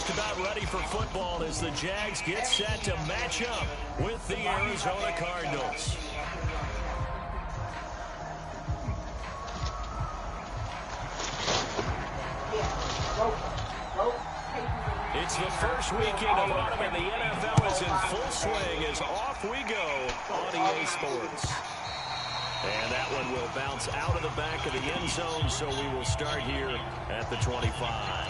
just about ready for football as the Jags get set to match up with the Arizona Cardinals. It's the first weekend of autumn, and the NFL is in full swing as off we go on EA Sports. And that one will bounce out of the back of the end zone, so we will start here at the 25.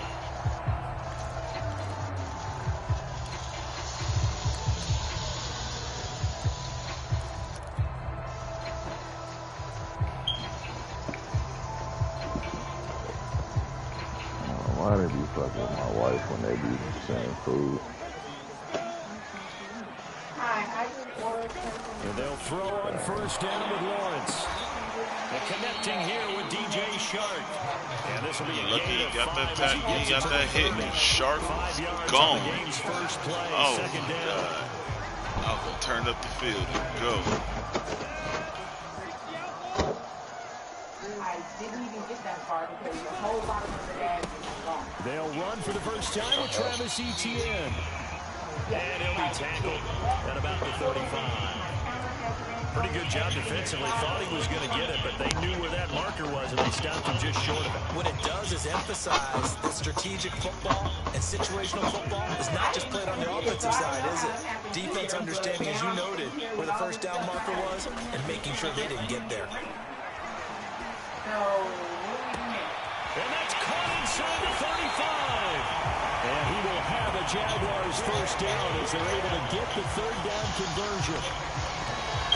Why did you fuck with my wife when they be saying food? And they'll throw on first down with Lawrence. And connecting here with DJ Shark. And this will be a gain of 5. He got that hit. Shark gone. First play, oh, second down. God. I was going to turn up the field and go. I didn't even get that far because the whole bottom of the bag was gone. They'll run for the first time with Travis Etienne. And he'll be tackled at about the 35. Pretty good job defensively. Thought he was going to get it, but they knew where that marker was, and they stopped him just short of it. What it does is emphasize that strategic football and situational football is not just played on the offensive side, is it? Defense understanding, as you noted, where the first down marker was and making sure they didn't get there. And that's caught inside the 35. And he will have a Jaguars first down as they're able to get the third down conversion.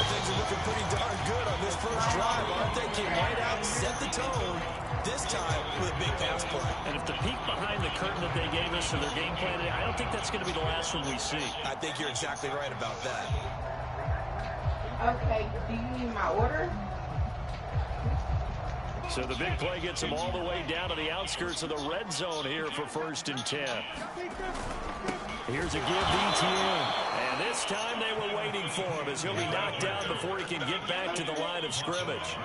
Things are looking pretty darn good on this first drive, aren't they? Came right out, set the tone, this time with a big pass play. And if the peek behind the curtain that they gave us for their game plan, I don't think that's going to be the last one we see. I think you're exactly right about that. Okay, do you need my order? So the big play gets him all the way down to the outskirts of the red zone here for 1st and 10. Here's a give to Etienne. And this time they were waiting for him as he'll be knocked down before he can get back to the line of scrimmage.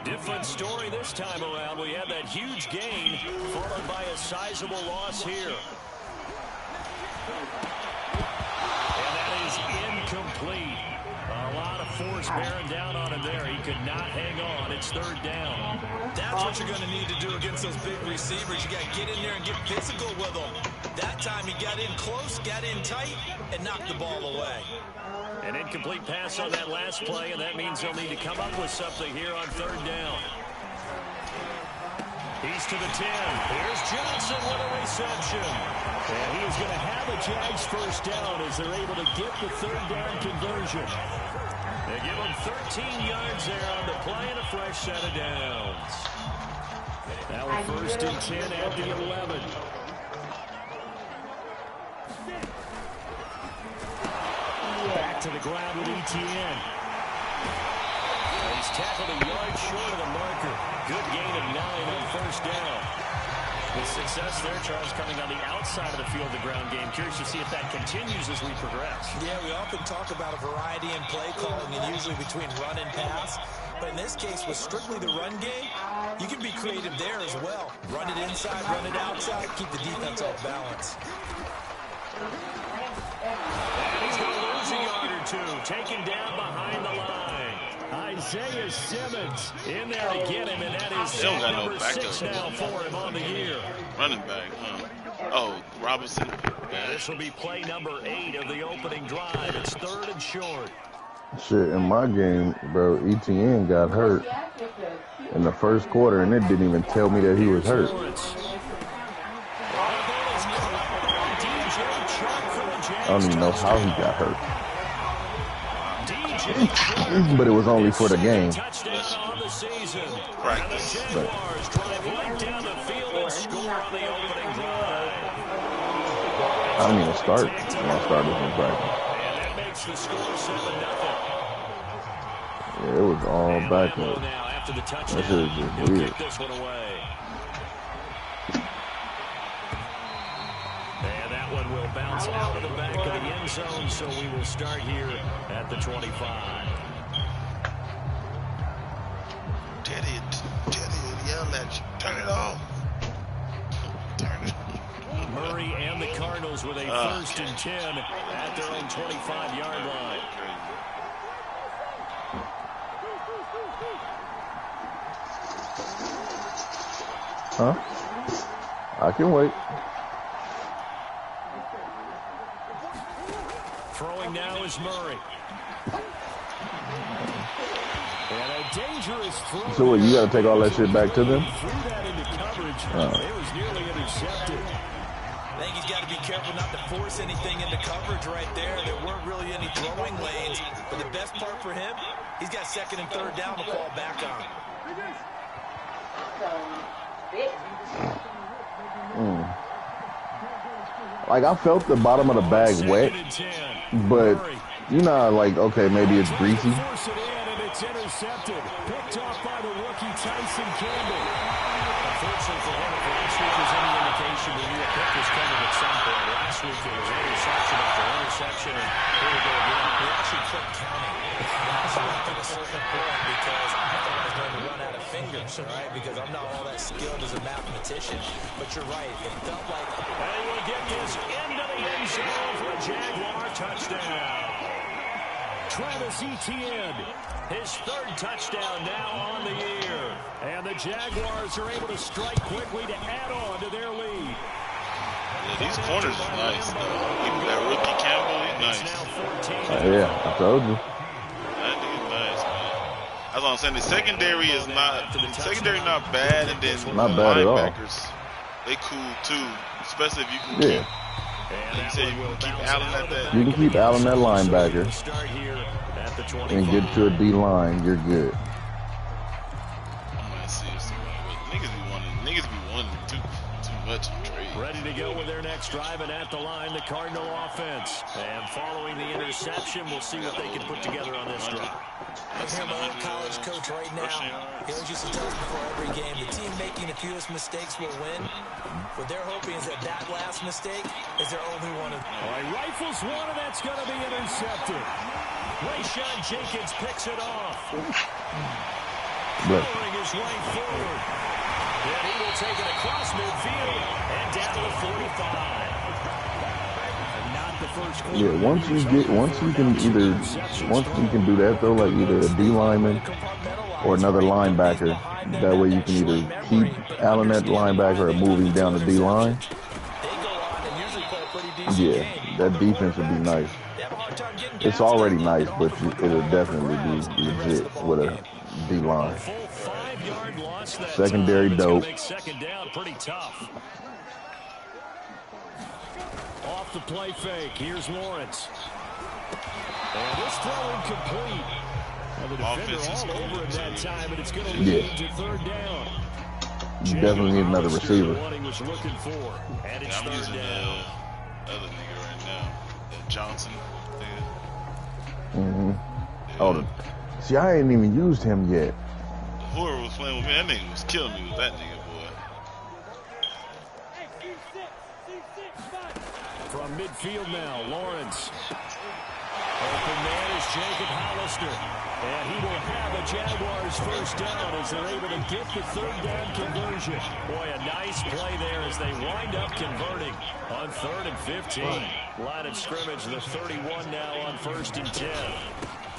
Different story this time around. We had that huge gain followed by a sizable loss here. And that is incomplete. A lot of force bearing down on him there. He could not hang on. It's 3rd down. That's what you're going to need to do against those big receivers. You got to get in there and get physical with them. That time he got in close, got in tight, and knocked the ball away. An incomplete pass on that last play, and that means they'll need to come up with something here on 3rd down. He's to the 10. Here's Johnson with a reception. And he is going to have a Jags first down as they're able to get the 3rd down conversion. They give him 13 yards there on the play and a fresh set of downs. Now a 1st and 10 at the 11. Back to the ground with Etienne. He's tackled a yard short of the marker. Good gain of 9 on 1st down. With success there, Charles, coming on the outside of the field, the ground game. Curious to see if that continues as we progress. Yeah, we often talk about a variety in play calling and usually between run and pass. But in this case, with strictly the run game, you can be creative there as well. Run it inside, run it outside, keep the defense off balance. And he's going to lose a yard or two, taken down behind the line. Isaiah Simmons in there to get him, and that is number 6 now for him on the year. Running back, huh? Oh, Robinson. Yeah, this will be play number 8 of the opening drive. It's 3rd and short. Shit, in my game, bro, Etienne got hurt in the first quarter, and it didn't even tell me that he was hurt. I don't even know how he got hurt. But it was only for the game. Practice. But I didn't even start when I started in practice. Yeah, it was all backward. That shit is just weird. And that one will bounce out of the back of the end zone, so we will start here at the 25. Teddy, yell at you. Turn it off. Turn it. Murray and the Cardinals with a 1st and 10 at their own 25-yard line. Huh? I can wait. Throwing now is Murray. And a dangerous throw. So what, you got to take all that shit back to them? Threw that into coverage. It was nearly intercepted. I think he's got to be careful not to force anything into coverage right there. There weren't really any throwing lanes. But the best part for him, he's got 2nd and 3rd down to fall back on. Like, I felt the bottom of the bag wet, but you know, like, okay, maybe it's greasy. It's intercepted. Picked off by the rookie Tyson Campbell. Unfortunately for him, if last week was any indication, we knew a pick was coming at some point. Last week it was interception after interception, and here we go again. He actually quit counting last week at a certain point because I thought I was going to run out of fingers, all right? Because I'm not all that skilled as a mathematician. But you're right. It felt like... They will get this into the end zone for a Jaguar touchdown. Travis Etienne, his 3rd touchdown now on the year. And the Jaguars are able to strike quickly to add on to their lead. Yeah, these corners is nice, though. Even that rookie Campbell, he's nice. Yeah, I told you. That nigga's nice, man. That's what I'm saying. The secondary is not bad, and then Not bad at all. linebackers, they cool too. Especially if you can keep. You say you can keep Allen at that. You can keep Allen that linebacker and get to a D line, you're good. I'm gonna see if niggas be wanting too much in trade. Ready to go with their next drive, and at the line, the Cardinal offense. And following the interception, we'll see what they can put together on this drive. I'm here, my old college coach right now. He always used to tell us before every game, the team making the fewest mistakes will win. What they're hoping is that last mistake is their only one. All right, rifles one, and that's going to be intercepted. Rayshawn Jenkins picks it off. Throwing his way forward. And he will take it across midfield and down to the 45. And not the first quarter. Yeah, once you can do that though, like either a D lineman or another linebacker, that way you can either keep Allen at linebacker or move him down the D line. Yeah, that defense would be nice. It's already nice, but it'll definitely be legit with a D line. Secondary dope. Second down pretty tough. Off the play fake. Here's Lawrence. And this throw incomplete. And the defender all over him that time, and it's going to lead to 3rd down. You definitely need another receiver. What he was looking for. And it's 3rd down. Other nigga right now, that Johnson Mhm. nigga. Oh, see, I ain't even used him yet. Whoever was playing with me, that nigga was killing me with that nigga, boy. From midfield now, Lawrence. Open man is Jacob Hollister. And he will have a Jaguars 1st down as they're able to get the 3rd down conversion. Boy, a nice play there as they wind up converting on 3rd and 15. Line of scrimmage, the 31 now on 1st and 10.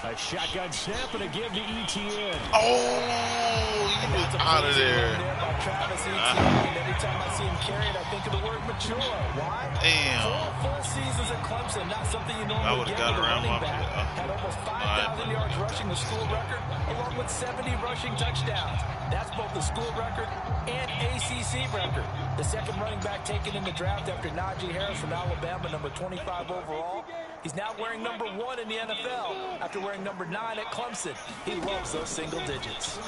A shotgun snap and a give to Etienne. Oh, he was out of there. Travis Etienne. Every time I see him carry it, I think of the word mature. Why? Damn. 4 full seasons at Clemson, not something you normally get with a running back. Had almost 5,000 yards rushing, the school record, along with 70 rushing touchdowns. That's both the school record and ACC record. The 2nd running back taken in the draft after Najee Harris from Alabama, number 25 overall. He's now wearing number 1 in the NFL after wearing number 9 at Clemson. He loves those single digits.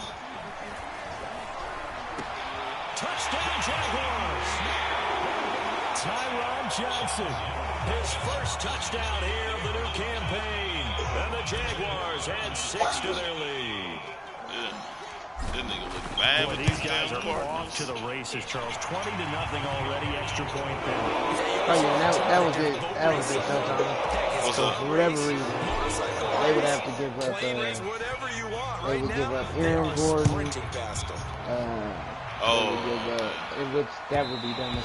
Touchdown, Jaguars. Tyron Johnson, his 1st touchdown here of the new campaign. And the Jaguars add 6 to their lead. Yeah. That nigga look bad with These guys are off to the races, Charles. 20-0 already, extra point there. Oh yeah, that was it. That was it. What's up? For whatever reason, they would have to give up. They would give up Aaron Gordon, Oh. That would be done.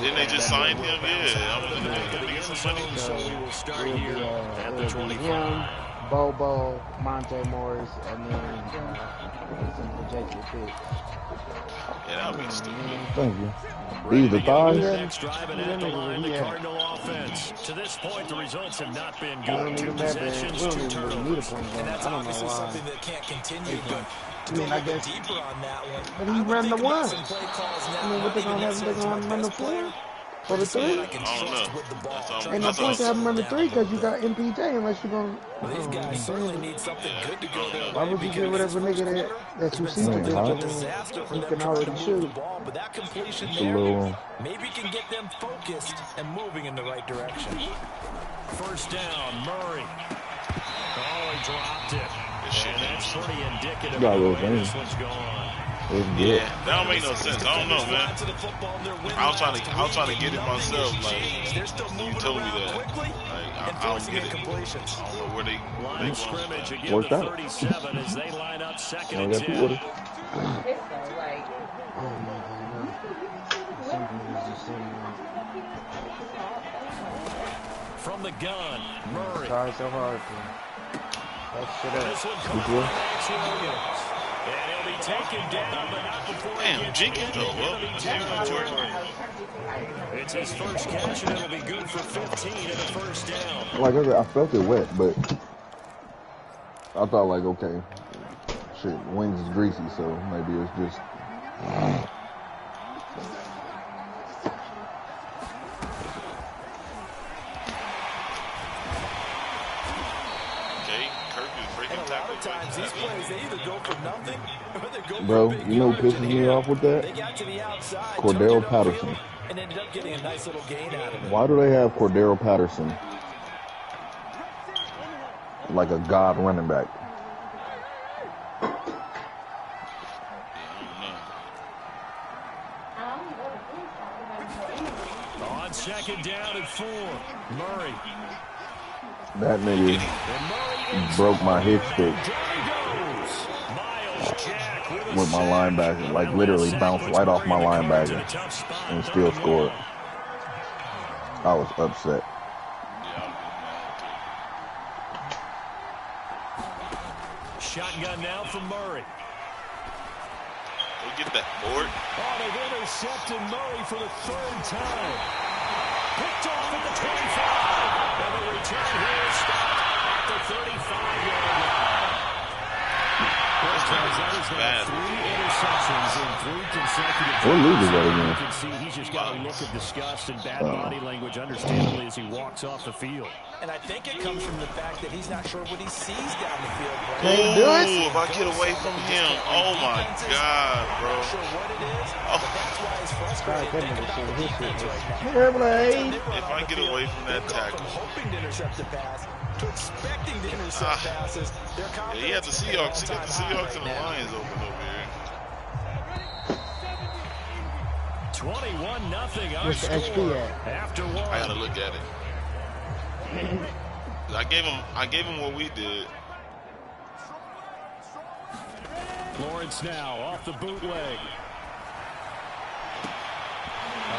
Didn't they just sign him? Yeah, I'm gonna get some money. So we will start here at the 25. Him, Bobo, Monte Morris, and then some projected picks. Yeah, that would be stupid. Thank you. These the thighs? Next driving at the line, the Cardinal offense. To this point, the results have not been good. 2 possessions, 2 turnovers. And that's obviously something that can't continue, but to go a little bit deeper on that one, But he ran the one. some play calls now. I mean, what they gonna have? They gonna run the 4 for the 3? I don't know. Ain't no point to have him run the 3 because you got MPJ unless you're gonna. These guys certainly need something good to go their Why way. would you get whatever nigga that you see to do? Disaster for He them can trying to already move shoot. the ball, but that completion It's a there little. maybe can get them focused and moving in the right direction. First down, Murray. Oh, he dropped it. And that's pretty indicative Got a of the little way thing. this one's going. It's good. Yeah, that don't make no sense. I don't know, man. I was trying to get it myself. Like, you told me that. Like, I don't get it. I don't know where they Line scrimmage again Worked to out. 37 as they line up second I and got 10. 2 orders. It's so like, Oh my God. Something was just saying. From the gun, Murray. Try so hard to. That shit up. This one comes from Max Williams. And he'll be taken down, but not before he Damn, gets Jenkins it. though. Well, that's inventory. It's his first catch, and it'll be good for 15 and a first down. Like I said, I felt it wet, but I thought like, okay, shit, wings is greasy, so maybe it's just. Okay, Kirk is breaking And a lot of tackles. times these plays, they either go for nothing or they go Bro, for big you know what yardage. pisses me off with that? They got to the outside, Cordell took it Patterson. upfield, and ended up getting a nice little gain out of it. Why do they have Cordell Patterson like a god running back? On second down and 4, Murray. That nigga broke my hip stick with my linebacker, like literally bounced right off my linebacker and still scored. I was upset. Shotgun now from Murray. Go get that board. Oh, they've intercepted Murray for the 3rd time. Picked off at the 25. And the return here is stopped at the 35-yard line. Bad. 3 interceptions in 3 consecutive What league is that You again? can see he's just got a look of disgust and bad body language, understandably, as he walks off the field. And I think it comes from the fact that he's not sure what he sees down the field. Oh, if I get away from him, oh my God, bro. Not sure what it is, but that's why he's frustrated. That Think nigga about said the his shit defense was right now. If I get away from that tackle. From hoping to intercept the pass to expecting to intercept passes, their Yeah, he had the Seahawks. He got the Seahawks and the Lions open over here. 21-0 our Where's the XP score at? after one. I gotta look at it. I gave him what we did. Lawrence now off the bootleg.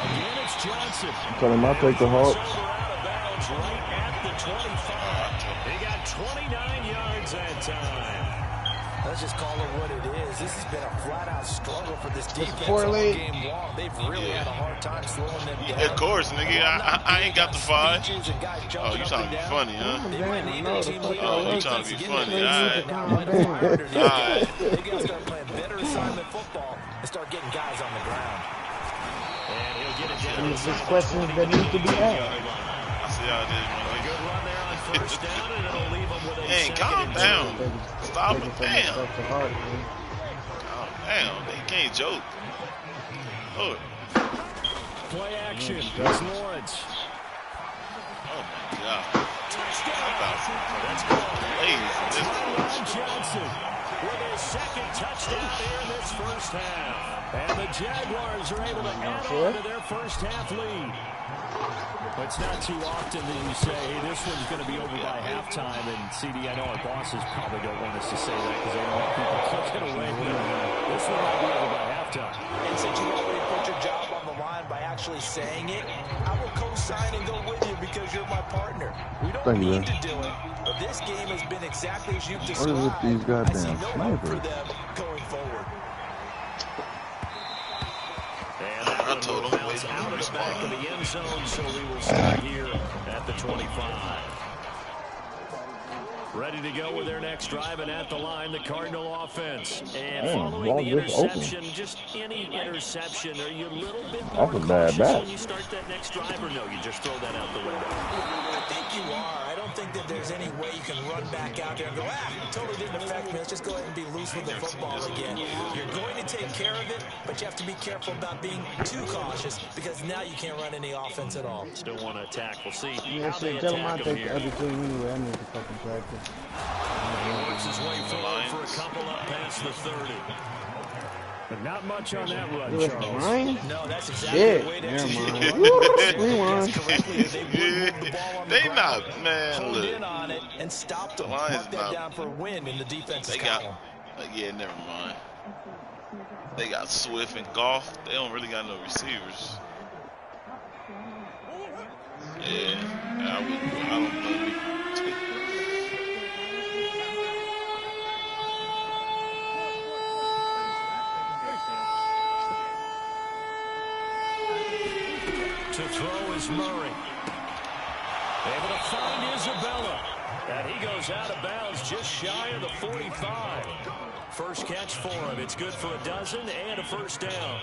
Again, it's Johnson. Tell him I'll take the Hawks. Over out of bounds right at the 25. He got 29 yards that time. Let's just call it what it is. This has been a flat-out struggle for this defense poor all league. game long. They've really had a hard time slowing them down. Of course, nigga. I ain't got the 5. Oh, you trying to be funny, huh? Oh, you trying to be funny. Alright. Alright. They got to start playing better assignment football and start getting guys on the ground. And he'll get it down. These are questions that need to be asked. I see how it is, man. Good run there on first down, and it'll leave him with a Hey, second calm and down. Stop it. Taking Damn. stuff to heart, man. Calm down. They can't joke. Oh, play action. That's Lawrence. oh my God. Touchdown. That's Lazy. Ron Johnson with his second touchdown here in this first half. And the Jaguars are able to add on to their first half lead. It's not too often that you say, hey, this one's going to be over by halftime. And, CD, I know our bosses probably don't want us to say that because they don't want people clicking away. This one might be over by halftime. And since you already put your job on the line by actually saying it, I will co-sign and go with you because you're my partner. We don't need to do it, but this game has been exactly as you've described. What is with these goddamn For snipers? them going forward. I told him wait Out for of the back of respond. the end zone, so we will start here at the 25. Ready to go with their next drive, and at the line, the Cardinal offense. And following the interception, just any interception, are you a little bit more cautious when you start that next drive, or no, you just throw that out the window? I think you are. I don't think that there's any way you can run back out there and go, it totally didn't affect me. Let's just go ahead and be loose with the football again. You're going to take care of it, but you have to be careful about being too cautious because now you can't run any offense at all. Still want to attack. We'll see Yeah, how they shit, tell him I attack him take here. the other team anyway. I need to fucking practice. Works his way forward for a couple up past the 30. But not much on that run, Charles. Mine? No, that's exactly the way to They not, man, honed look. in on it and stopped them. Lions Mark that not- down for a win in the defensive They got, column. yeah, never mind. They got Swift and Goff. They don't really got no receivers. Yeah, I don't know. To throw is Murray. Able to find Isabella. And he goes out of bounds just shy of the 45. First catch for him. It's good for a dozen and a first down.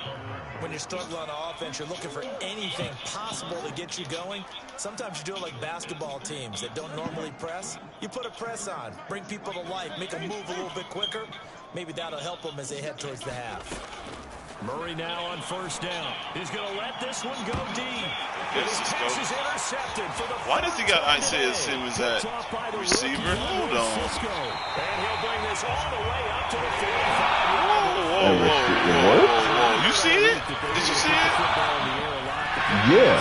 When you're struggling on offense, you're looking for anything possible to get you going. Sometimes you do it like basketball teams that don't normally press. You put a press on, bring people to life, make them move a little bit quicker. Maybe that'll help them as they head towards the half. Murray now on first down. He's going to let this one go deep. This His is pass dope. is intercepted for the Why does he got first time Isaiah today. Simmons Picked at off by the receiver? rookie, Hold on. Cisco. And he'll bring this all the way up to the 45. Whoa. You see it? Did you see it? Yeah.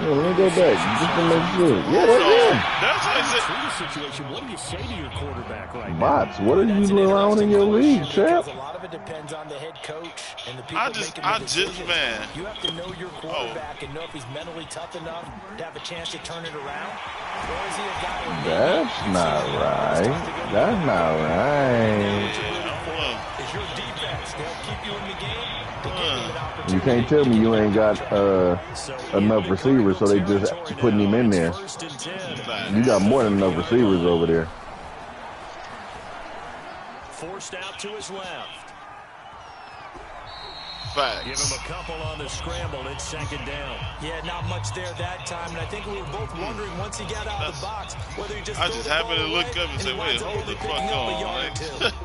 Yeah, let me go back just to make sure. Yeah, that's him. That's Isaiah. Situation. What do you say to your quarterback right now? Bots, what are you doing around in your league, champ? A lot of it depends on the head coach and the people I making just, the decisions. man. You have to know your quarterback and know if he's mentally tough enough to have a chance to turn it around. Or is he a guy who That's not right. That's not right. is your defense? They'll keep you in the game to give you an opportunity. You can't tell me you ain't got enough receivers, so they just putting him in there. You got more than enough receivers over there. Forced out to his left. Facts. Give him a couple on the scramble. It's second down. Yeah, not much there that time, and I think we were both wondering once he got out of the box whether he just I threw just the happened to ball look away up and say, he wait, winds up hold only the picking fuck up a on. yard or Like, two.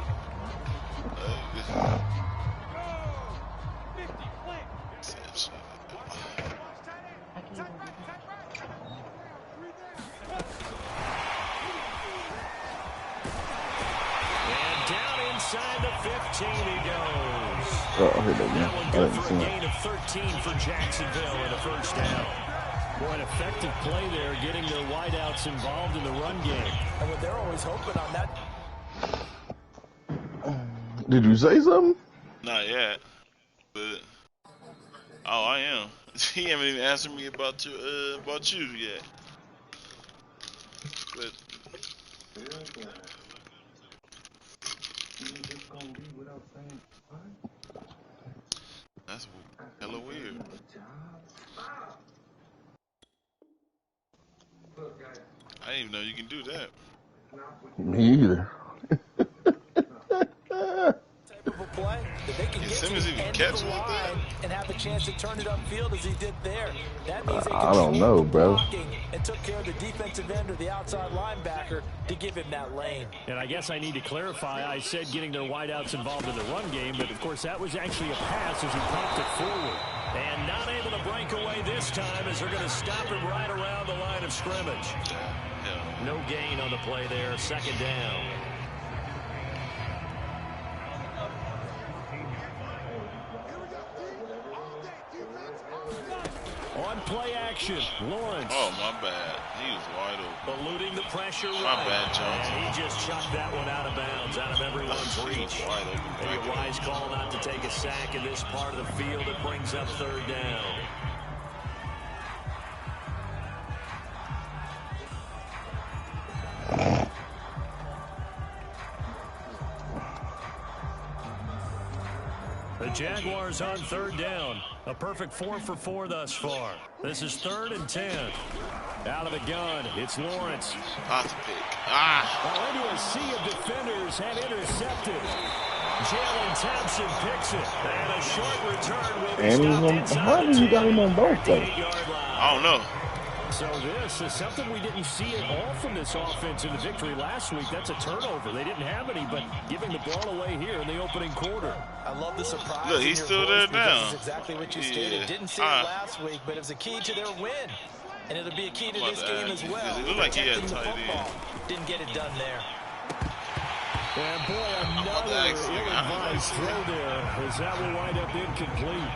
And down inside the 15 he goes. Oh, here they go. That one I good didn't for see a it. gain of 13 for Jacksonville and a first down. Boy, an effective play there, getting their wideouts involved in the run game. And what they're always hoping on that. Did you say something? Not yet. But I am. He haven't even answered me about you yet. But that's hella weird. I didn't even know you can do that. Me either. Type of a play that they can Can get Simmons to the even end catch of the with that? line and have a chance to turn it upfield as he did there. That means they I don't know, controlled the bro. blocking and took care of the defensive end or the outside linebacker to give him that lane. And I guess I need to clarify, I said getting their wideouts involved in the run game, but of course that was actually a pass as he popped it forward. And not able to break away this time as they're going to stop him right around the line of scrimmage. Yeah. No gain on the play there, second down. On play action. Lawrence. Oh, my bad. He was wide open. Eluding the pressure. My bad, Jones. And he just chucked that one out of bounds, out of everyone's reach. Wide open. Maybe a wise call not to take a sack in this part of the field. It brings up third down. The Jaguars on third down. A perfect 4 for 4 thus far. This is 3rd and 10. Out of the gun, it's Lawrence. Not to pick. Ah! Well, into a sea of defenders and intercepted. Jalen Thompson picks it. And a short return will be stopped inside. How do you got him on both sides? I don't know. So this is something we didn't see at all from this offense in the victory last week. That's a turnover. They didn't have any, but giving the ball away here in the opening quarter. I love the surprise. Look, he's still there now. That's exactly what you stated. Didn't see it last week, but it was a key to their win. And it'll be a key to this game as well. It looked like he had tight end. Didn't get it done there. And boy, another ill-advised throw there, as that will wind up incomplete.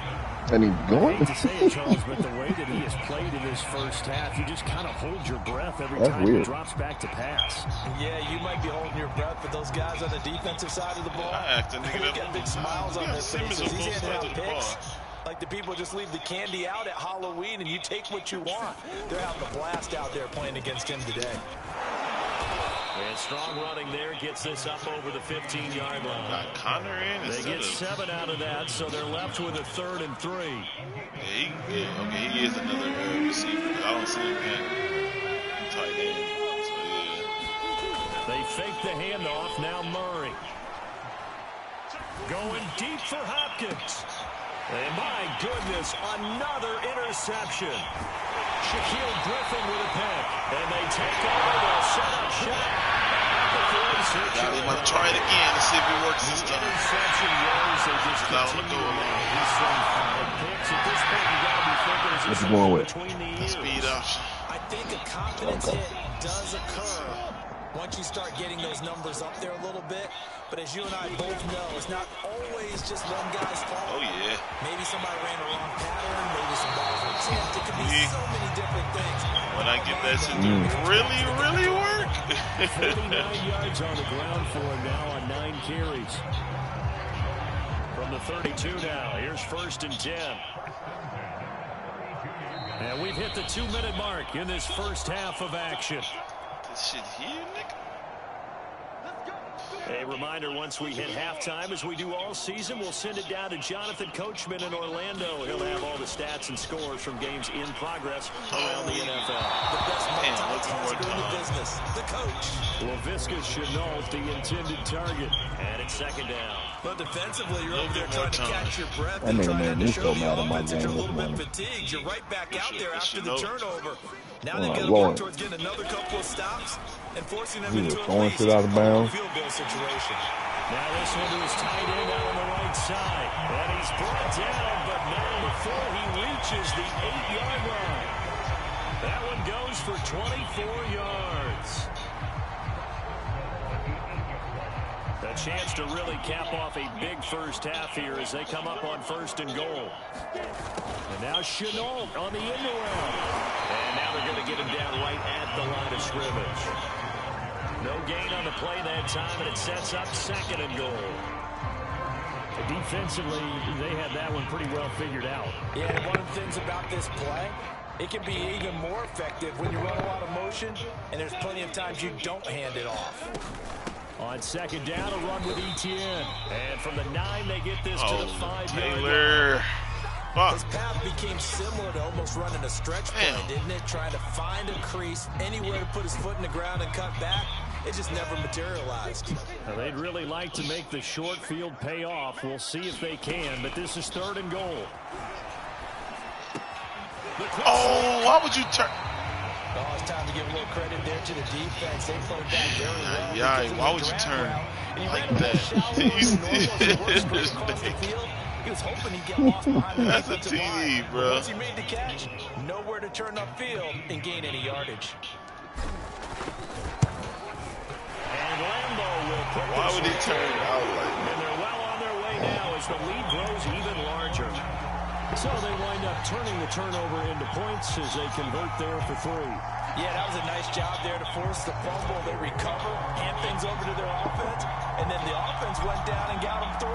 And he's going? I hate to say it, Charles, but the way that he has played in this first half, you just kind of hold your breath every time he drops back to pass. Yeah, you might be holding your breath, but those guys on the defensive side of the ball, they got big smiles on their faces. He's handing out picks. Like the people just leave the candy out at Halloween and you take what you want. They're having a blast out there playing against him today. And strong running there gets this up over the 15-yard line. Got Connor in. They get 7 out of that, so they're left with a 3rd and 3. Yeah, he is another receiver. I don't see him in tight end. So, yeah. They fake the handoff. Now Murray. Going deep for Hopkins. And my goodness, another interception. Shaquille Griffin with a pick. And they take over the setup shot. Now they might try it again to see if it works this time. Interception rolls. They just continue. He's throwing 5 picks. At this point, you got to be thinking, is this going with? Between the ears? Speed option. I think a confidence hit does occur once you start getting those numbers up there a little bit. But as you and I both know, it's not always just one guy's fault. Oh, yeah. Maybe somebody ran a wrong pattern. Maybe some balls were tipped. It could be so many different things. When I get that shit to really work. 49 yards on the ground for him now on 9 carries. From the 32 now, here's 1st and 10. And we've hit the 2-minute mark in this first half of action. This shit here, Nick. A reminder, once we hit halftime, as we do all season, we'll send it down to Jonathan Coachman in Orlando. He'll have all the stats and scores from games in progress around the NFL. The best multitasker in the business, the coach. Laviska Shenault, the intended target. And it's 2nd down. But defensively, you're over there trying to catch your breath That and nigga trying made to me show so the mad at my offense that you're a game little this bit morning. fatigued. You're right back out there after the turnover. Now they've got to Lord. work towards getting another couple of stops and forcing them He into was at throwing least shit out of bounds. a field goal situation. Now this one to his tight end out on the right side. And he's brought down, but not before he reaches the 8-yard line. That one goes for 24 yards. A chance to really cap off a big first half here as they come up on 1st and goal. And now Shenault on the end around. And now they're going to get him down right at the line of scrimmage. No gain on the play that time, and it sets up 2nd and goal. Defensively, they had that one pretty well figured out. Yeah, and one of the things about this play, it can be even more effective when you run a lot of motion, and there's plenty of times you don't hand it off. On 2nd down, a run with Etienne. And from the 9, they get this to the 5-yard Taylor. line. His path became similar to almost running a stretch play, didn't it? Trying to find a crease, anywhere to put his foot in the ground and cut back. It just never materialized. Now, they'd really like to make the short field pay off. We'll see if they can, but this is 3rd and goal. Oh, why would you turn? Oh, it's time to give a little credit there to the defense. They played back very well. Yeah, why would you turn like that? He was hoping he'd get lost behind the That's a TD, bro. Once he made the catch, nowhere to turn upfield and gain any yardage. And Lambo will put Why would he turn out like that? And they're well on their way now as the lead grows even larger. So they wind up turning the turnover into points as they convert there for 3. Yeah, that was a nice job there to force the fumble. They recover, hand things over to their offense, and then the offense went down and got them 3.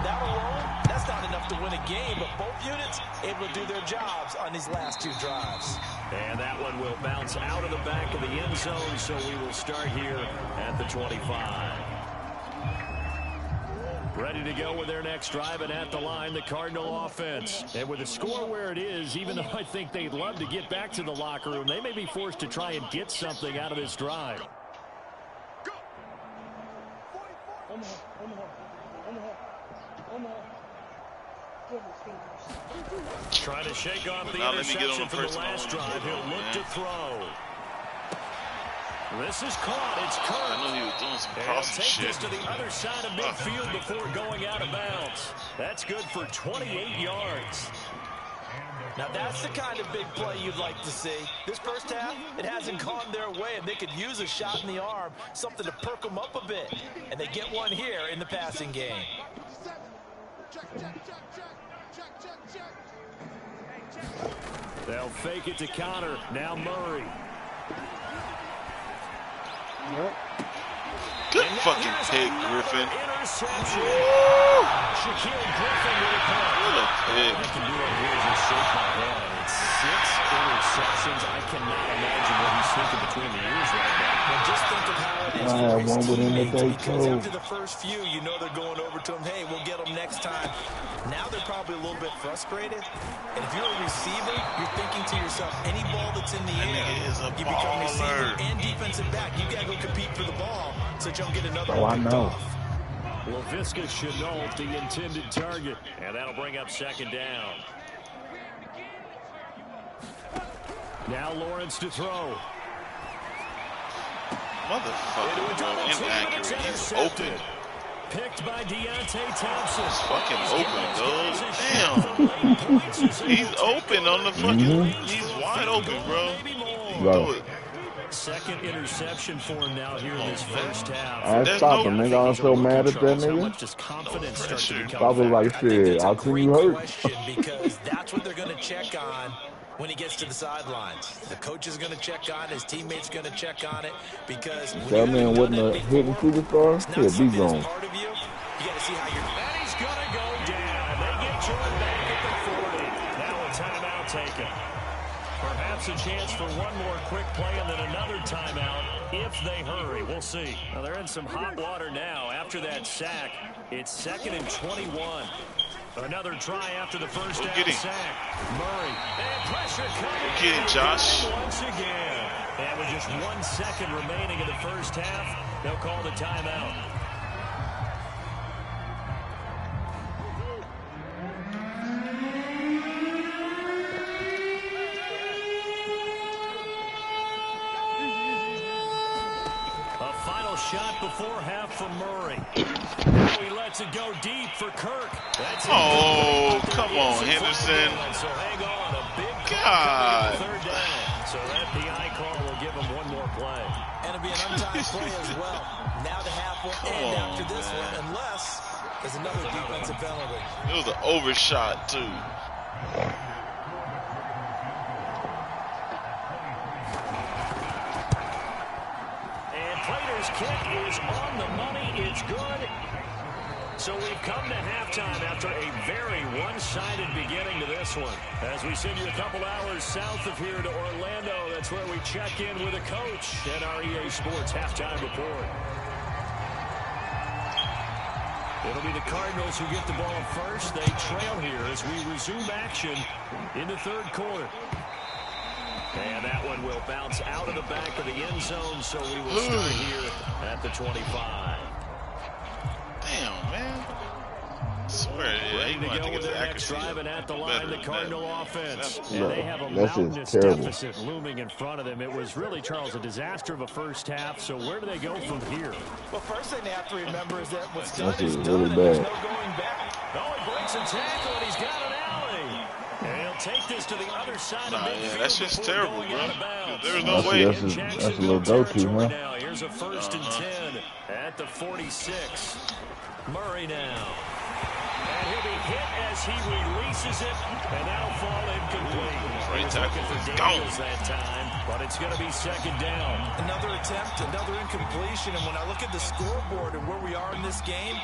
That alone, that's not enough to win a game, but both units able to do their jobs on these last 2 drives. And that one will bounce out of the back of the end zone, so we will start here at the 25. Ready to go with their next drive, and at the line, the Cardinal offense. And with the score where it is, even though I think they'd love to get back to the locker room, they may be forced to try and get something out of this drive. Trying to shake off the interception from the last drive. He'll look to throw. This is caught. It's Kirk. I knew he was doing some crossing shit. This to the other side of midfield before going out of bounds. That's good for 28 yards. Now that's the kind of big play you'd like to see. This first half, it hasn't gone their way, and they could use a shot in the arm, something to perk them up a bit. And they get one here in the passing game. They'll fake it to Connor. Now Murray. Good fucking pick, Griffin. Interception. Shaquille Griffin with a punt. What a pick. I can do it here as you shake my head. It's 6 interceptions. I cannot imagine what he's thinking between the ears right now. Well, just think of how it is for his teammates, because after the first few, you know they're going over to him, hey, we'll get them next time. Now they're probably a little bit frustrated. And if you're a receiver, you're thinking to yourself, any ball that's in the air, you become receiver and defensive back. You got to go compete for the ball so that you don't get another one picked off. Laviska Shenault, the intended target. And that'll bring up second down. Now Lawrence to throw. Motherfucker, bro, inaccurate. He's open. Picked by Deontay Thompson. He's fucking open, dude. Damn. He's open on the fucking. He's wide open, bro. Second interception for him now here in this first half. I stopped him, nigga. I'm so mad at that nigga. Probably like shit. I'll see you hurt. Because that's what they're going to check on when he gets to the sidelines. The coach is going to check on it. His teammates going to check on it. Because that man wasn't a hidden superstar. He'll be gone. You got to see how you're. And he's going to go down. They get Jordan back at the 40. Now a timeout taken. Perhaps a chance for one more quick play and then another timeout if they hurry. We'll see. Well, they're in some hot water now after that sack. It's 2nd and 21. Another try after the first down sack. Murray. And pressure coming. Get him, Josh. Once again. And with just 1 second remaining in the first half, they'll call the timeout. Shot before half from Murray. Now he lets it go deep for Kirk. That's come on, Henderson. So hang on, a big God. Third down. So that PI call will give him one more play. And it'll be an untimed play as well. Now the half will end after this one, unless there's another defensive penalty. It was an overshot, too. Kick is on the money. It's good. So we've come to halftime after a very one-sided beginning to this one. As we send you a couple hours south of here to Orlando, that's where we check in with a coach at our EA Sports Halftime Report. It'll be the Cardinals who get the ball first. They trail here as we resume action in the third quarter. And that one will bounce out of the back of the end zone, so we will start here at the 25. Damn, man. I swear, ready to go with their next drive, and at the line, the Cardinal offense. And they have a mountainous deficit looming in front of them. It was really, Charles, a disaster of a first half, so where do they go from here? Well, first thing they have to remember is that what's done is done, really and bad. there's no going back. Oh, he breaks a tackle, and he's got an alley. And he'll take this to the other side of midfield. Yeah, that's just terrible, bro. There's no that's way. That's a little go-to, huh? Now. Here's a 1st and 10 at the 46. Murray now. And he'll be hit as he releases it, and that'll fall incomplete. Right tackle for is Daniels gone. that time, but it's going to be second down. Another attempt, another incompletion, and when I look at the scoreboard and where we are in this game,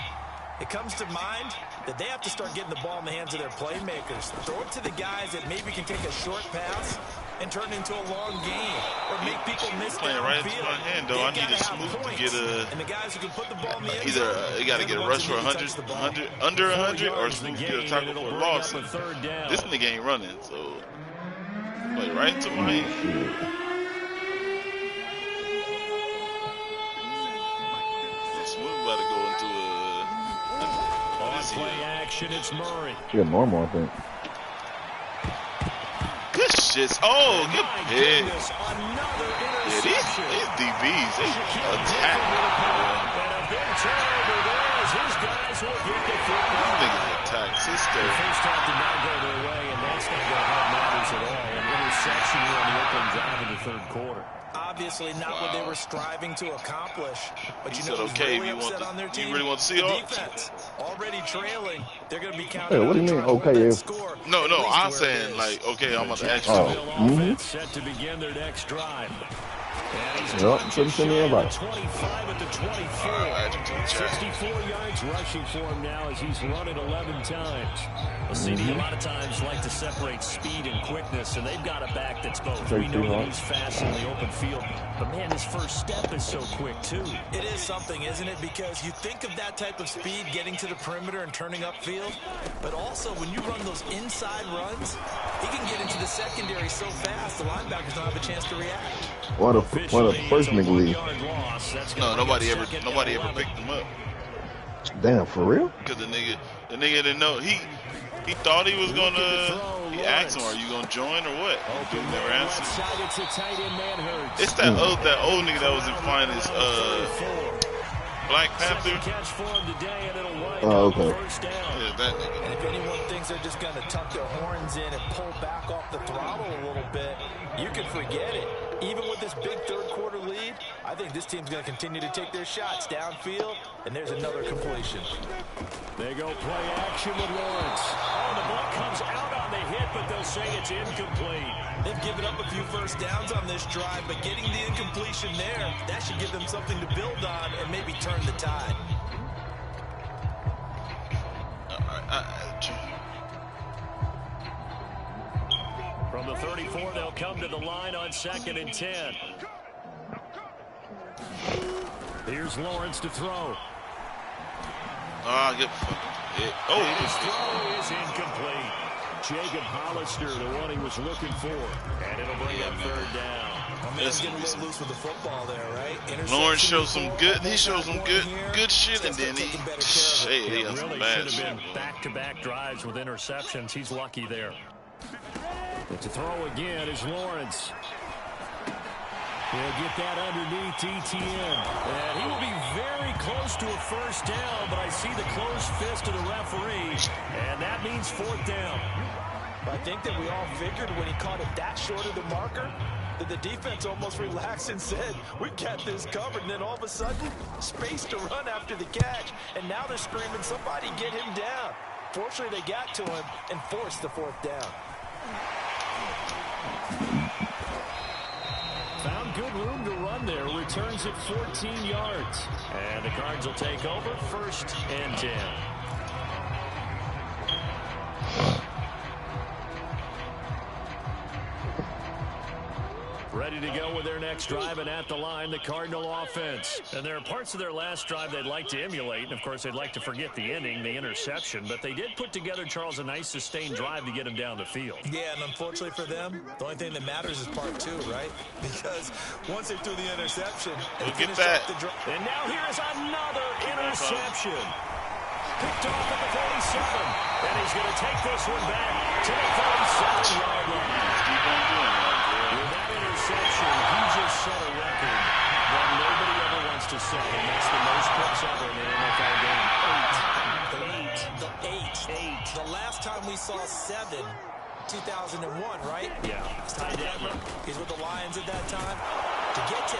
it comes to mind that they have to start getting the ball in the hands of their playmakers. Throw it to the guys that maybe can take a short pass and turn it into a long game or make people miss Playing right into my hand, though. I need a smooth to get a. And the guys who can put the ball in the end Either zone, you got to get a rush for 100, under 100, or smooth to get a tackle for a loss. This nigga ain't running, so play right into my hand. Smooth about to go into a. Play action, it's Murray. Yeah, normal, I think. Good shit. Oh, good hit. Another Yeah, interception. these DBs, they attack. And a big turnover there as his guys will get the football. These niggas attack. Cisco. The first half did not go their way, and that's not going to help matters at all. An interception here on the opening drive in the third quarter. obviously not what they were striving to accomplish. But you know said, who's okay, really you want upset the- on their you team? really want the The Seahawks? defense. Already trailing. They're going to be counting Hey, what do on you mean, trying to hold okay, that if- score No, at no, least I'm where it saying, is. like, okay, I'm about to ask you. Oh. Offense set to begin their next drive. And he's Yep, shouldn't send me invite. 25 at the 24. Add you to the chat. 64 yards rushing for him now as he's run it 11 times. Well, CD a lot of times like to separate speed and quickness, and they've got a back that's both. We know that he's fast in the open field, but man, his first step is so quick too. It is something, isn't it? Because you think of that type of speed getting to the perimeter and turning upfield, but also when you run those inside runs, he can get into the secondary so fast the linebackers don't have a chance to react. What a first nigga league. No, nobody ever picked him up. Damn, for real? Because the nigga didn't know. He thought he was gonna. He asked him, "Are you gonna join or what?" Dude never answered. It's that old nigga that was in finest Black Panther. Oh, okay. Yeah, that nigga. And if anyone thinks they're just going to tuck their horns in and pull back off the throttle a little bit, you can forget it. Even with this big third quarter lead, I think this team's going to continue to take their shots downfield, and there's another completion. They go play action with Lawrence. Oh, the ball comes out on the hit, but they'll say it's incomplete. They've given up a few first downs on this drive, but getting the incompletion there, that should give them something to build on and maybe turn the tide. From the 34, they'll come to the line on 2nd and 10. Here's Lawrence to throw. Get fucking hit. Oh, His throw is incomplete. Jacob Hollister, the one he was looking for. And it'll bring up third down. Man's getting a little loose with the football there, right? Lawrence showed some good. He showed some good shit, and then he had some Really bad should have shit. been back-to-back drives with interceptions. He's lucky there. But to throw again is Lawrence. He'll get that underneath ETN. And he will be very close to a first down, but I see the closed fist of the referee, and that means fourth down. I think that we all figured when he caught it that short of the marker that the defense almost relaxed and said, we got this covered. And then all of a sudden, space to run after the catch. And now they're screaming, somebody get him down. Fortunately, they got to him and forced the fourth down. Found good room to run there. Returns at 14 yards. And the Cards will take over 1st and 10. Ready to go with their next drive, and at the line, the Cardinal offense. And there are parts of their last drive they'd like to emulate, and of course they'd like to forget the inning, the interception, but they did put together, Charles, a nice sustained drive to get him down the field. Yeah, and unfortunately for them, the only thing that matters is part two, right? Because once they threw the interception, they Look at finished that. off the drive. And now here is another interception. Picked off at the 47. And he's going to take this one back to the 47-yard line. Keep on doing that, With that interception, he just set a record that nobody ever wants to set, and that's the most picks ever in an NFL game. Eight. The last time we saw 7, 2001, right? Yeah. He's with the Lions at that time. To get to 8,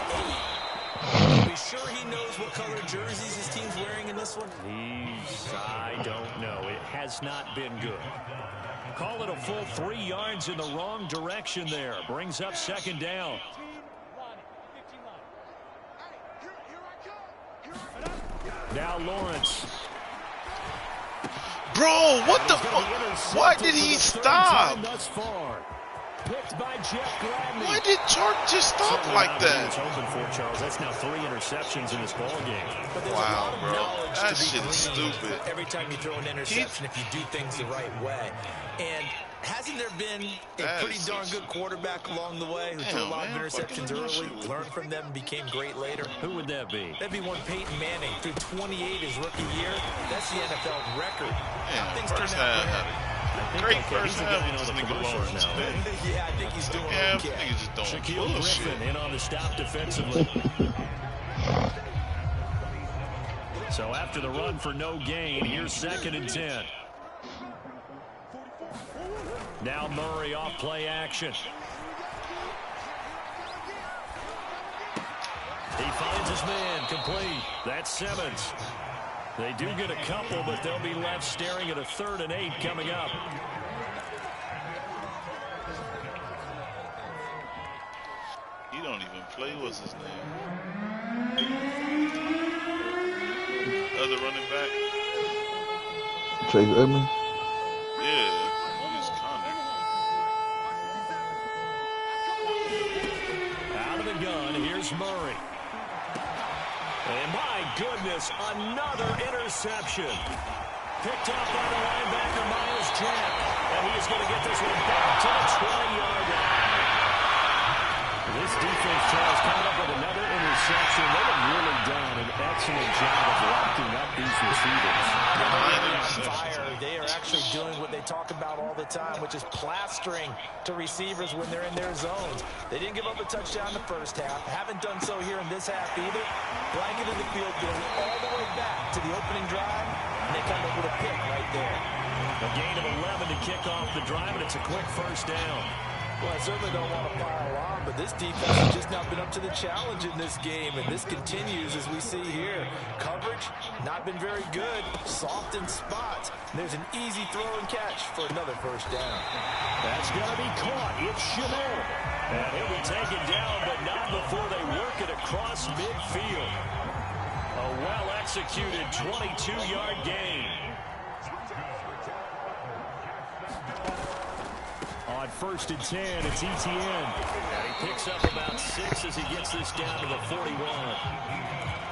Are we sure he knows what color jerseys his team's wearing in this one? I don't know. It has not been good. Call it a full 3 yards in the wrong direction there. Brings up second down. Now Lawrence. Bro, what the fuck? Why did he stop? Why did Chark just stop like that? Open for Charles. That's now 3 interceptions in this ball game. Wow, bro. That shit is stupid. Every time you throw an interception, if you do things the right way. And hasn't there been a pretty darn good quarterback along the way who threw a lot of interceptions early, learned from them, and became great later? Who would that be? That'd be one Peyton Manning. Threw 28 his rookie year. That's the NFL record. Yeah, Things turned out great first half with this nigga Lawrence. Yeah, I think he's doing Yeah, okay. niggas just don't Shaquille bullshit. Griffin in on the stop defensively. So after the run for no gain, here's 2nd and 10. Now Murray off play action. He finds his man complete. That's Simmons. They do get a couple, but they'll be left staring at a 3rd and 8 coming up. He don't even play. What's his name? Other running back? Chase Edmonds? Yeah, he's Connor. Out of the gun, here's Murray. And my goodness, another interception. Picked up by the linebacker, Miles Jack. And he's going to get this one back to the 20-yard line. This defense, Charles, coming up with another interception. They have really done an excellent job of locking up these receivers. Fire. They are actually doing what they talk about all the time, which is plastering to receivers when they're in their zones. They didn't give up a touchdown in the first half. Haven't done so here in this half either. Blanketed the field, going all the way back to the opening drive, and they come up with a pick right there. A gain of 11 to kick off the drive, and it's a quick first down. Well, I certainly don't want to pile on, but this defense has just not been up to the challenge in this game, and this continues as we see here. Coverage, not been very good. Soft in spots. There's an easy throw and catch for another first down. That's going to be caught. It's Chanel. And he'll be taken down, but not before they work it across midfield. A well-executed 22-yard gain. On 1st and 10, it's Etienne. And he picks up about 6 as he gets this down to the 41.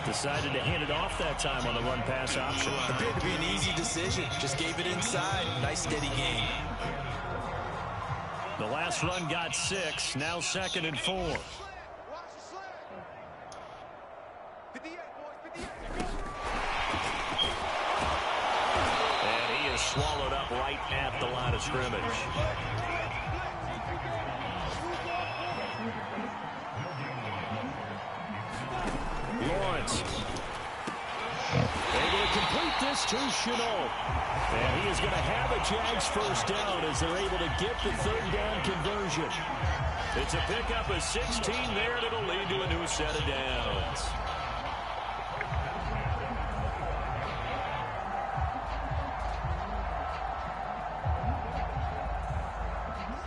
Decided to hand it off that time on the run-pass option. Appeared to be an easy decision. Just gave it inside. Nice, steady gain. The last run got 6. Now 2nd and 4. And he is swallowed up right at the line of scrimmage. Lawrence. Able to complete this to Chanel. And he is going to have a Jags first down as they're able to get the 3rd down conversion. It's a pickup of 16 there, and it'll lead to a new set of downs.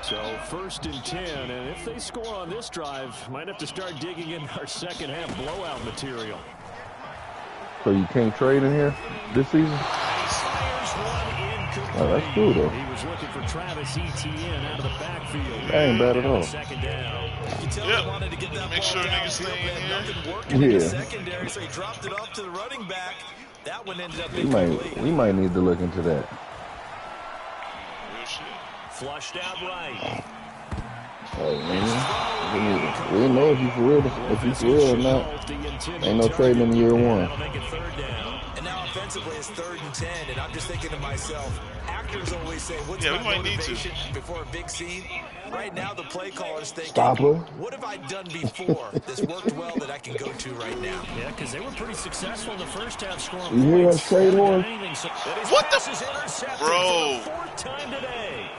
So 1st and 10, and if they score on this drive, might have to start digging in our second half blowout material. So you can't trade in here this season? Oh, that's cool, though. He was looking for Travis Etienne out of the backfield. That ain't bad at all. Second down. Yep. Make sure niggas stay in here. Yeah. Secondary, so he dropped it off to the running back. That one ended up We might need to look into that. Real shit. Flushed out right. Hey, man. We didn't know if you for real or not. Ain't no trading in year 1. That'll make it 3rd down. And now offensively it's 3rd and 10, and I'm just thinking to myself, actors always say, what's Yeah, we my might need to. motivation before a big scene? Right now the play caller's thinking, Stopper. what have I done before that's worked well that I can go to right now? Yeah, because they were pretty successful in the first half scoring You hear points. us trade war? What the? Bro. 4th time today.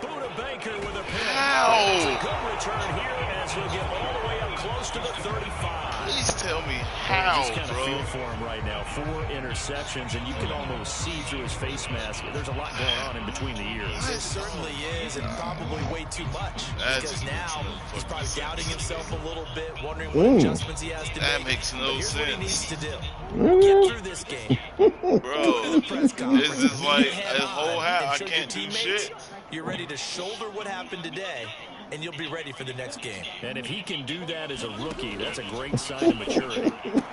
Buda Baker with a pick. How? It's a good return here as he'll get all the way up close to the 35. Please tell me how, just kind of bro. feel for him right now. 4 interceptions, and you can almost see through his face mask. There's a lot going on in between the ears. It certainly is, and probably way too much. Because now he's probably doubting himself a little bit, wondering what adjustments he has to make. That makes no Here's sense. what he needs to do. Get through this game. Bro, this is like a whole half. I your can't do teammates shit. You're ready to shoulder what happened today, and you'll be ready for the next game. And if he can do that as a rookie, that's a great sign of maturity. And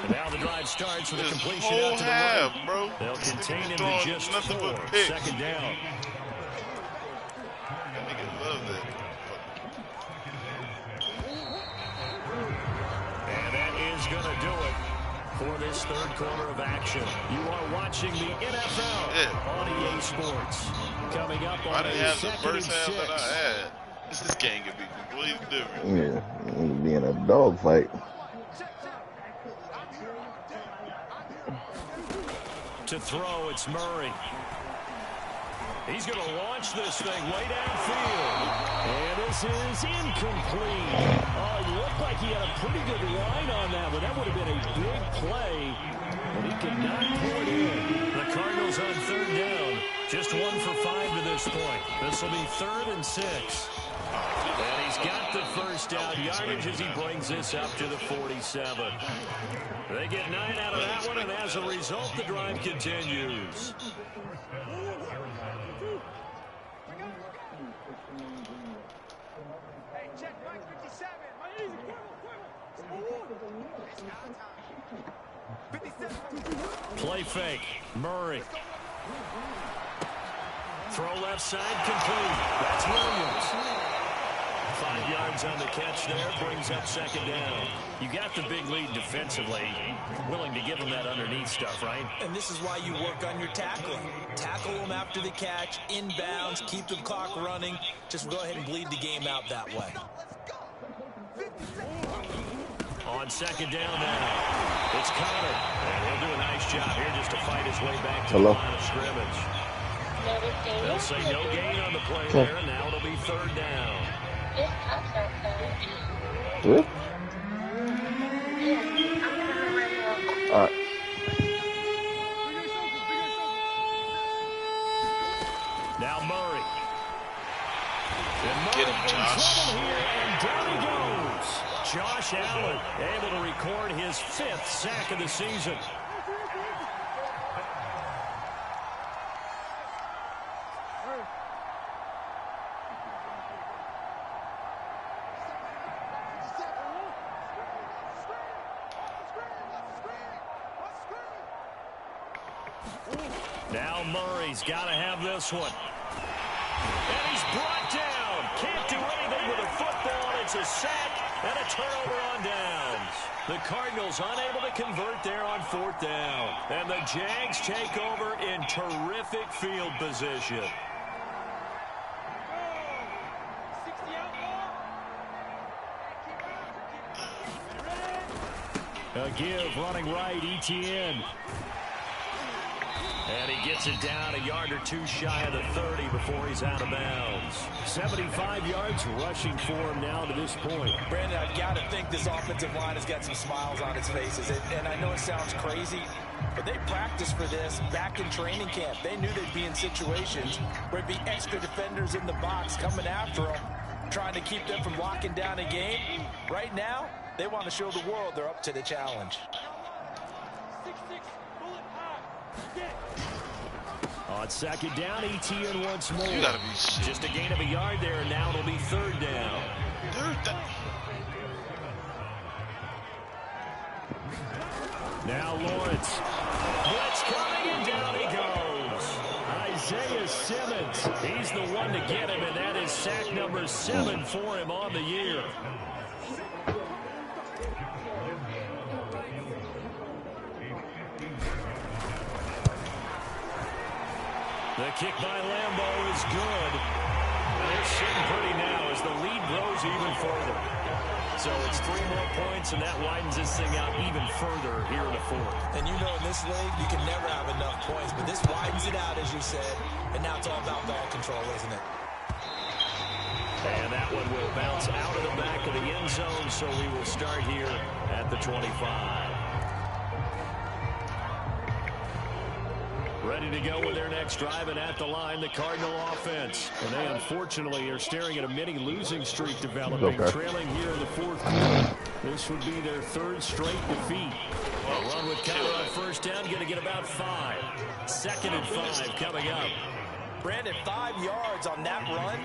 now the drive starts with a completion out to the right. Bro. They'll contain him to just 4. Second down. That nigga love that. And that is going to do it for this third quarter of action. You are watching the NFL on EA Sports. Coming up on I didn't have the second first and half 6. that I had. This game could be completely different. Yeah, it'll be in a dogfight. To throw, it's Murray. He's going to launch this thing way downfield. And this is incomplete. Oh, it looked like he had a pretty good line on that, but that would have been a big play. But he could not pull it in. The Cardinals on third down. Just 1 for 5 to this point. This will be 3rd and 6. And he's got the first down yardage as he brings this up to the 47. They get 9 out of that one, and as a result, the drive continues. Play fake. Murray. Throw left side, complete. That's Williams. 5 yards on the catch there, brings up second down. You got the big lead defensively. Willing to give them that underneath stuff, right? And this is why you work on your tackling. Tackle them after the catch, inbounds, keep the clock running. Just go ahead and bleed the game out that way. On second down now, it's Connor. And he'll do a nice job here just to fight his way back to the line of scrimmage. They'll say no gain on the play there, and now it'll be 3rd down. Really? All right. Now Murray. And Murray Get him, Josh. in trouble here, and down he goes. Josh Allen able to record his 5th sack of the season. Now Murray's got to have this one. And he's brought down. Can't do anything with a football. It's a sack and a turnover on downs. The Cardinals unable to convert there on 4th down. And the Jags take over in terrific field position. A give running right, Etienne. And he gets it down a yard or 2 shy of the 30 before he's out of bounds. 75 yards rushing for him now to this point. Brandon, I've got to think this offensive line has got some smiles on its faces. And I know it sounds crazy, but they practiced for this back in training camp. They knew they'd be in situations where there'd be extra defenders in the box coming after them, trying to keep them from locking down a game. Right now, they want to show the world they're up to the challenge. On second down, Etienne once more. You gotta be shit. Just a gain of a yard there, and now it'll be 3rd down. Now Lawrence. Blitz coming, and down he goes. Isaiah Simmons. He's the one to get him, and that is sack number 7 for him on the year. The kick by Lambeau is good. And they're sitting pretty now as the lead grows even further. So it's 3 more points, and that widens this thing out even further here in the 4th. And you know in this league, you can never have enough points, but this widens it out, as you said. And now it's all about ball control, isn't it? And that one will bounce out of the back of the end zone, so we will start here at the 25. Ready to go with their next drive, and at the line, the Cardinal offense. And they, unfortunately, are staring at a mini losing streak developing, trailing here in the fourth quarter. This would be their third straight defeat. A run with Connor on first down, going to get about 5. 2nd and 5 coming up. Brandon, 5 yards on that run.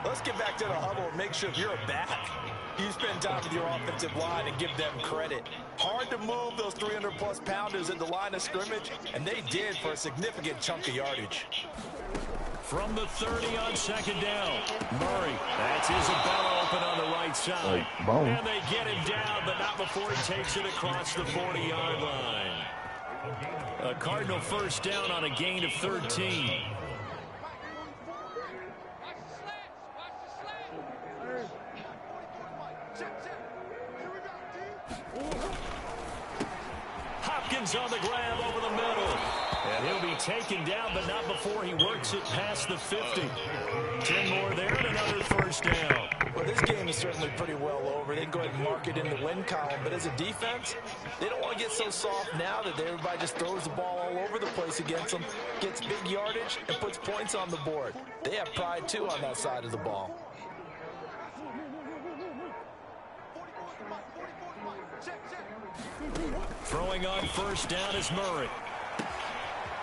Let's get back to the huddle and make sure if you're a back, you spend time with your offensive line and give them credit. Hard to move those 300-plus pounders at the line of scrimmage, and they did for a significant chunk of yardage. From the 30 on 2nd down, Murray. That's Isabella open on the right side. And they get him down, but not before he takes it across the 40-yard line. A Cardinal first down on a gain of 13. Hopkins on the grab over the middle. And he'll be taken down, but not before he works it past the 50. 10 more there and another first down. Well, this game is certainly pretty well over. They can go ahead and mark it in the win column. But as a defense, they don't want to get so soft now that everybody just throws the ball all over the place against them, gets big yardage, and puts points on the board. They have pride, too, on that side of the ball. Throwing on first down is Murray.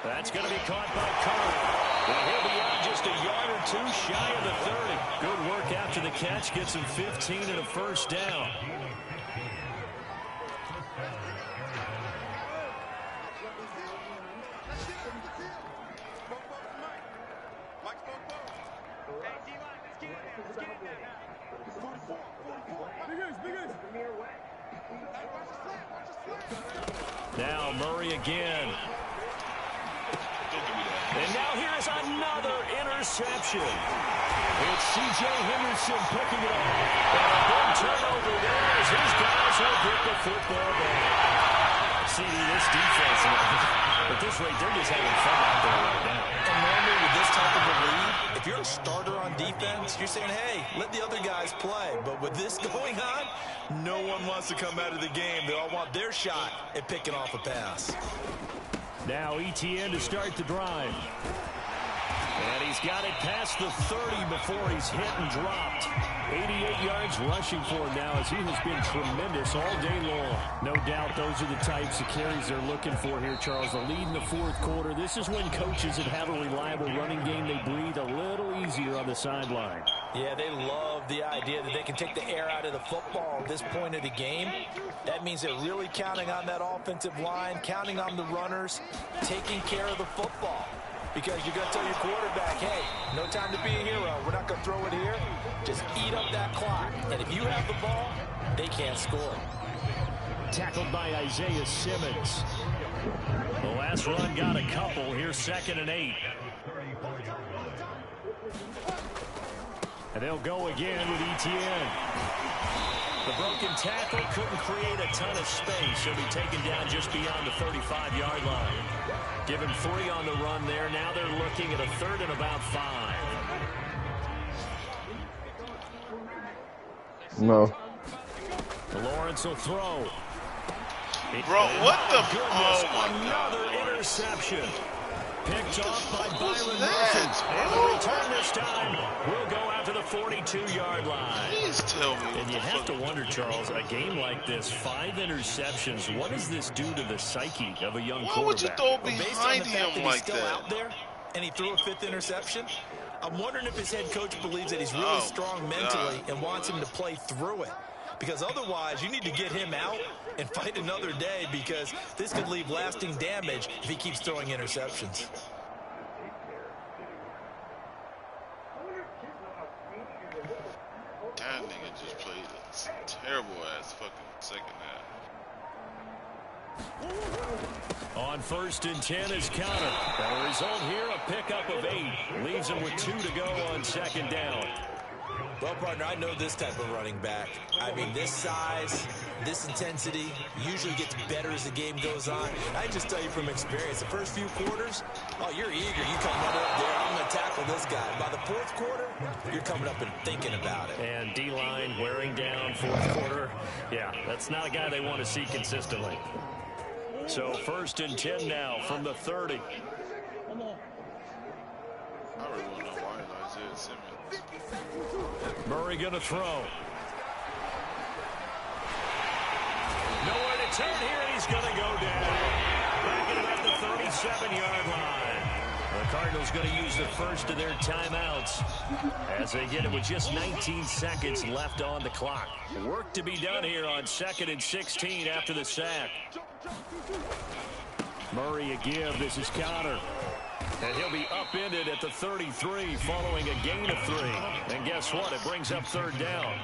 That's going to be caught by Carter. And he'll be out just a yard or 2 shy of the 30. Good work after the catch. Gets him 15 and a first down. Now Murray again. And now here's another interception. It's C.J. Henderson picking it up. And a big turnover there as his guys will get the football back. CD, this defense, at this rate, they're just having fun out there right now. And normally with this type of a lead, if you're a starter on defense, you're saying, hey, let the other guys play. But with this going on, no one wants to come out of the game. They all want their shot at picking off a pass. Now Etienne to start the drive. And he's got it past the 30 before he's hit and dropped. 88 yards rushing for him now as he has been tremendous all day long. No doubt those are the types of carries they're looking for here, Charles. The lead in the fourth quarter. This is when coaches that have a reliable running game, they breathe a little easier on the sideline. Yeah, they love the idea that they can take the air out of the football at this point of the game. That means they're really counting on that offensive line, counting on the runners, taking care of the football. Because you're going to tell your quarterback, hey, no time to be a hero. We're not going to throw it here. Just eat up that clock. And if you have the ball, they can't score. Tackled by Isaiah Simmons. The last run got a couple. Here's 2nd and 8. And they'll go again with Etienne. The broken tackle couldn't create a ton of space. He'll be taken down just beyond the 35-yard line. Give him 3 on the run there. Now they're looking at a 3rd and about 5. No. Lawrence will throw. Bro, what the? Goodness, Oh, my another God. interception. Picked off by What was Byron that, Murphy. And the return this time will go out to the 42-yard line. Please tell me. And you have to wonder, Charles, a game like this, 5 interceptions, what does this do to the psyche of a young quarterback? Why would you throw Based on behind the fact him that like he's still that? out there and he threw a 5th interception, I'm wondering if his head coach believes that he's really strong mentally and wants him to play through it. Because otherwise, you need to get him out and fight another day, because this could leave lasting damage if he keeps throwing interceptions. That nigga just played a terrible-ass fucking second half. On 1st and 10 is Counter. And the result here, a pickup of 8. Leaves him with 2 to go on 2nd down. Well, partner, I know this type of running back. I mean, this size, this intensity usually gets better as the game goes on. I just tell you from experience, the first few quarters, oh, you're eager. You come right up there, I'm going to tackle this guy. By the 4th quarter, you're coming up and thinking about it. And D-line wearing down fourth quarter. Yeah, that's not a guy they want to see consistently. So 1st and 10 now from the 30. I really want to know why Isaiah Simmons. Murray going to throw. Nowhere to turn here, and he's going to go down. Back at about the 37-yard line. The Cardinals going to use the first of their timeouts as they get it with just 19 seconds left on the clock. Work to be done here on 2nd and 16 after the sack. Murray a give. This is Connor. And he'll be upended at the 33 following a gain of 3. And guess what? It brings up 3rd down.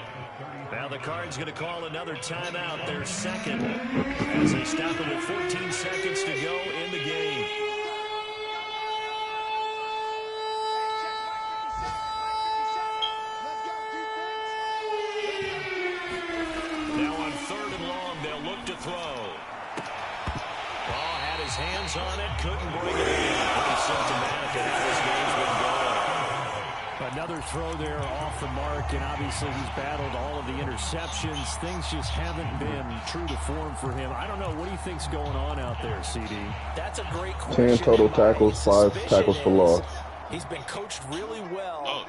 Now the Cards going to call another timeout, their second, as they stop it with 14 seconds to go in the game. Now on 3rd and long, they'll look to throw. Ball had his hands on it, couldn't bring it in. Pretty symptomatic of how this game's been going. Another throw there off the mark, and obviously he's battled all of the interceptions. Things just haven't been true to form for him. I don't know. What do you think's going on out there, CD? That's a great question. 10 total tackles, 5 tackles for loss. He's been coached really well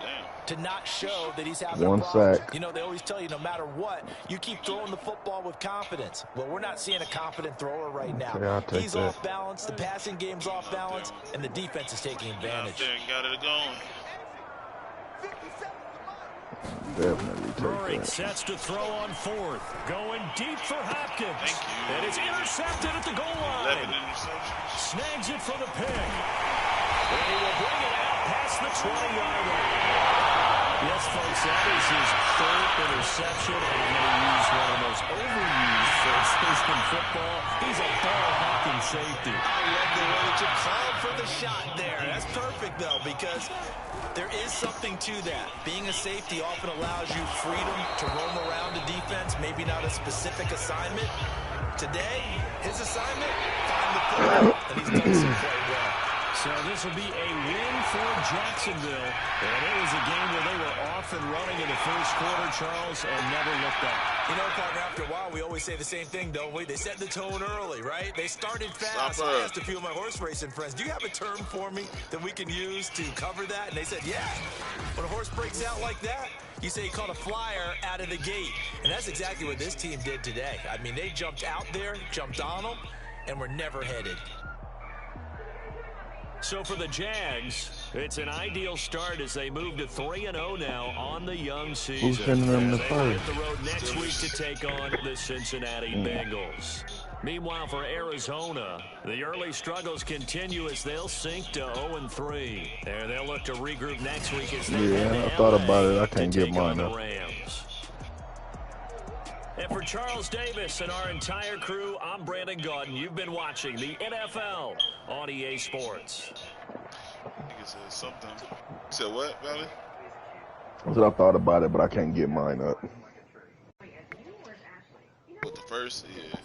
to not show that he's having 1 a problem. sack. You know, they always tell you no matter what, you keep throwing the football with confidence. Well, we're not seeing a confident thrower right now. Yeah, I'll take he's that. off balance, the passing game's off balance, and the defense is taking advantage. Got it going. Definitely take Murray that. sets to throw on 4th. Going deep for Hopkins. Thank you. And it's intercepted at the goal 11 line. interceptions. Snags it for the pick. And he will bring it out past the 20-yard line. Yes, folks, that is his 3rd interception, and I'm going to use one of the most overused phrases in football. He's a ball-hawking safety. I love the way that you called for the shot there. That's perfect, though, because there is something to that. Being a safety often allows you freedom to roam around the defense, maybe not a specific assignment. Today, his assignment, find the football, and he's done so quite well. So this will be a win for Jacksonville. And it was a game where they were off and running in the first quarter, Charles, and never looked back. You know, partner, after a while, we always say the same thing, don't we? They set the tone early, right? They started fast. I asked a few of my horse racing friends, do you have a term for me that we can use to cover that? And they said, yeah. When a horse breaks out like that, you say he caught a flyer out of the gate. And that's exactly what this team did today. I mean, they jumped out there, jumped on them, and were never headed. So for the Jags, it's an ideal start as they move to 3-0 now on the young season. Who's sending them the They will hit the road next week to take on the Cincinnati Bengals. Meanwhile, for Arizona, the early struggles continue as they'll sink to 0-3. There, they'll look to regroup next week as they head to I thought LA about it. I can't to get take mine on up. the Rams. And for Charles Davis and our entire crew, I'm Brandon Gaudin. You've been watching the NFL on EA Sports. I think it said something. You said what, Valley? I said I thought about it, but I can't get mine up. What, the first? Yeah.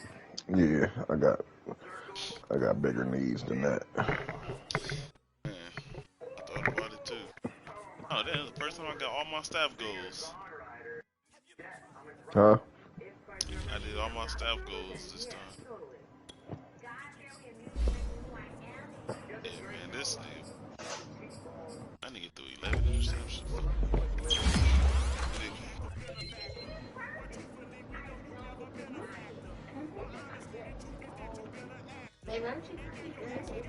Yeah, I got bigger needs than that. Man, I thought about it too. Oh, that's the first time I got all my staff goals. Huh? I did all my staff goals this time. Yeah, man, this nigga. I need to get through 11 interceptions. They run too quick.